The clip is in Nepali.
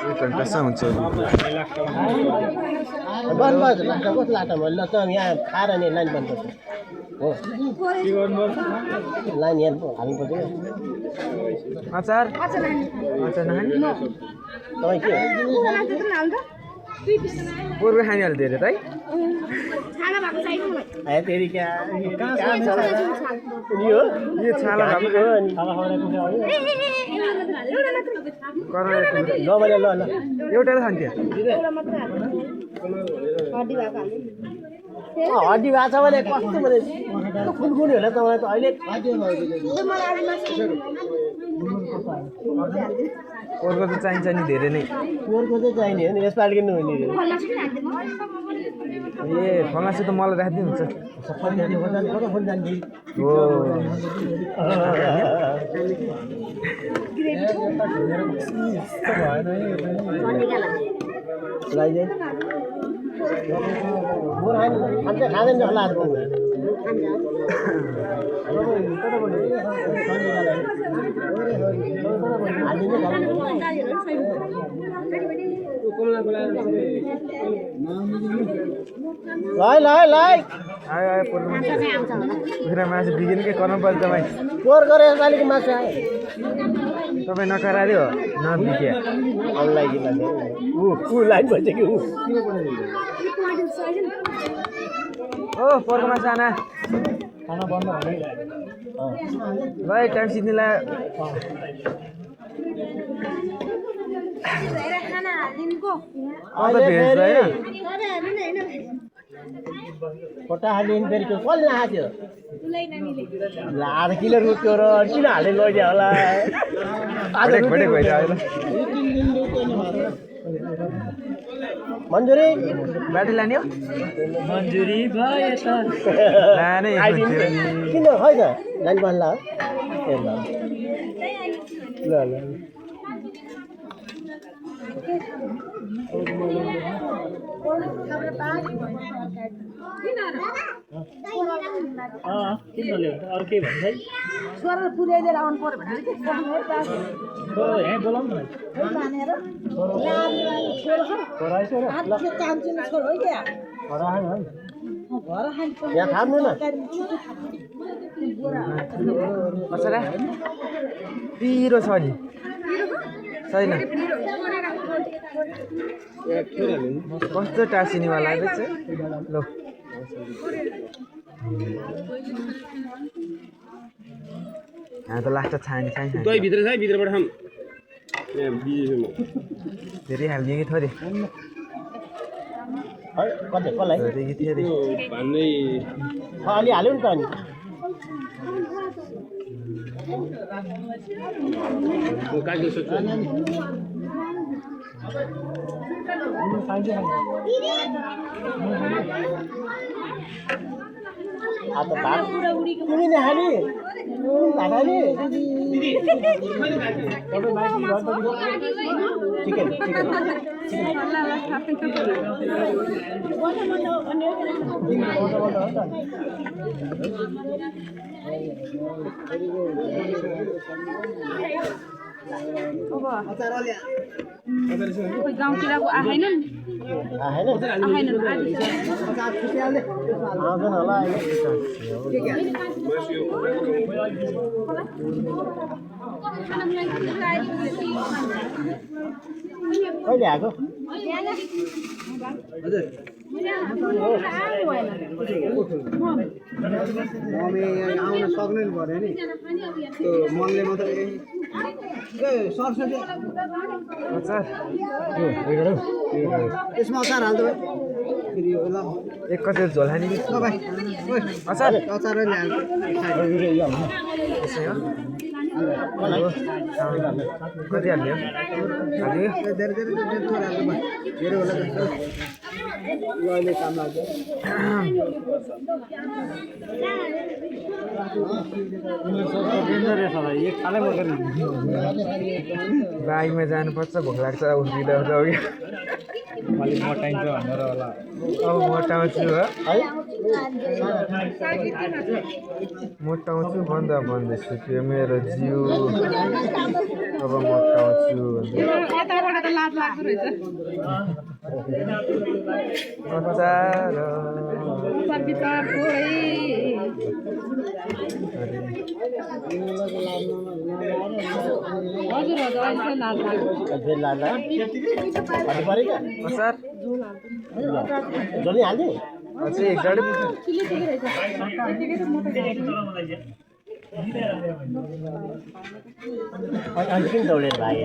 एक घन्टासम्म हुन्छ बन्द भयो कस्तो लाग्छ मैले त यहाँ खाएर नि लाइन बन्द गर्छु हो के गर्नु लाइन यहाँ हाल्नुपर्छ अचार अचार नखाने तपाईँ के पोरको खानेहरूले धेरै त है तेरि क्या यो छाला भएको नबने ल ल एउटाले खान्थ्यो हड्डी भएको छ भने कस्तो भने खुनखुनी होला तपाईँलाई त अहिले पोरको त चाहिन्छ नि धेरै नै पोरको चाहिँ चाहिने हो नि यसपालि किन्नु हुने ए फलासे त मलाई राख्दै हुन्छ हो खाँदैन होला आयो आयो पोरको मासु बिगिन के गर्नु पर्छ तपाईँ पोर गरे यसपालिको मासु आयो तपाईँ नकराल्यो नबिग्यो ऊ लाइन भन्छ कि ऊ ओ पोरको मासु आना खाना बन्द ल एक टाइम सिद्धिलाई खोटा हाल्ने फेरि त्यो कसले हाल्थ्यो आधा किलो रुप्यो र किन हाल्ने लग्यो होला मन्जुरी बाटो लाने हो मन्जुरी भयो लाने किन होइन लाइन भन्ला ल ल अरू के भन्छ है स्वर पुर्याइदिएर आउनु पर्यो भने बोलाउनु यहाँ थाम्नु न कसैलाई पिरो छ नि छैन कस्तो टाँसिनीवाला रहेछ ल यहाँ त लास्ट छानी दही भित्र छ है भित्रबाट खाम धेरै हालिदियो कि थोरै कति कसलाई धेरै कि थोरै भन्दै अलि हाल्यो नि त अनि काट्नु सक्छु आता भात तिमी नै खाने चिकन गाउँतिरको आएन कहिले आएको आउन सक्नु पर्यो नि त्यो मनले मात्रै यसमा अचार हाल्दै एक कति झोल खाने कि अचार अचार कति हाल्यो काम लाग्छ बाइकमा जानुपर्छ भोक लाग्छ उठिँदा अलिक मोटाइन्छ भनेर होला अब मोटाउँछु मोटाउँछु भन्दा भन्दैछु त्यो मेरो जिउ अब म उठाउँछु यताबाट त लाज लाग्दो रहेछ अचार सब्जी त हजुर हजुर अहिले लाज लाग्यो फेरि लाला अनि पऱ्यो क्या अचार जल्दी हाल्ने अझै एक गाडी अनि किन दौडेर भाइ